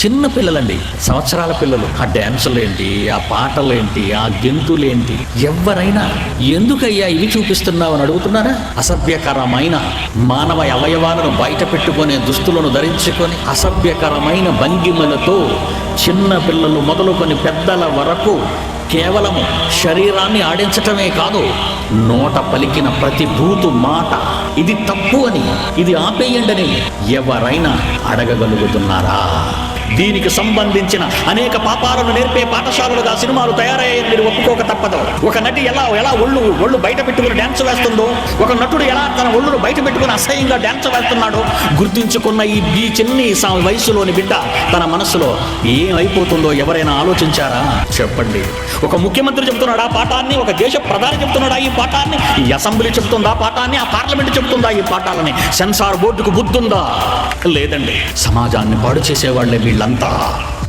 చిన్న పిల్లలండి, సంవత్సరాల పిల్లలు. ఆ డ్యాన్సులేంటి, ఆ పాటలేంటి, ఆ గెంతులేంటి, ఎవరైనా ఎందుకయ్యా ఇవి చూపిస్తున్నావు అని అడుగుతున్నారా? అసభ్యకరమైన మానవ అవయవాలను బయట పెట్టుకునే దుస్తులను ధరించుకొని అసభ్యకరమైన భంగిమలతో చిన్న పిల్లలు మొదలుకొని పెద్దల వరకు కేవలము శరీరాన్ని ఆడించటమే కాదు, నోట పలికిన ప్రతి బూతు మాట ఇది తప్పు అని, ఇది ఆపేయండి అని ఎవరైనా అడగగలుగుతున్నారా? దీనికి సంబంధించిన అనేక పాపాలను నేర్పే పాఠశాలలుగా సినిమాలు తయారయ్యాయని మీరు ఒప్పుకోక తప్పదు. ఒక నటి ఎలా ఒళ్ళు బయట పెట్టుకుని డ్యాన్స్ వేస్తుందో, ఒక నటుడు ఎలా తన ఒళ్ళును బయట పెట్టుకుని అసహ్యంగా డ్యాన్స్ వేస్తున్నాడో గుర్తించుకున్న ఈ చిన్ని వయసులోని బిడ్డ తన మనసులో ఏమైపోతుందో ఎవరైనా ఆలోచించారా? చెప్పండి. ఒక ముఖ్యమంత్రి చెబుతున్నాడా పాఠాన్ని? ఒక దేశ ప్రధాని చెబుతున్నాడా ఈ పాఠాన్ని? ఈ అసెంబ్లీ చెబుతుందా పాఠాన్ని? ఆ పార్లమెంట్ చెబుతుందా ఈ పాఠాలని? సెన్సార్ బోర్డుకు బుద్ధుందా? లేదండి. సమాజాన్ని పాడు చేసేవాళ్లే వీళ్ళంతా.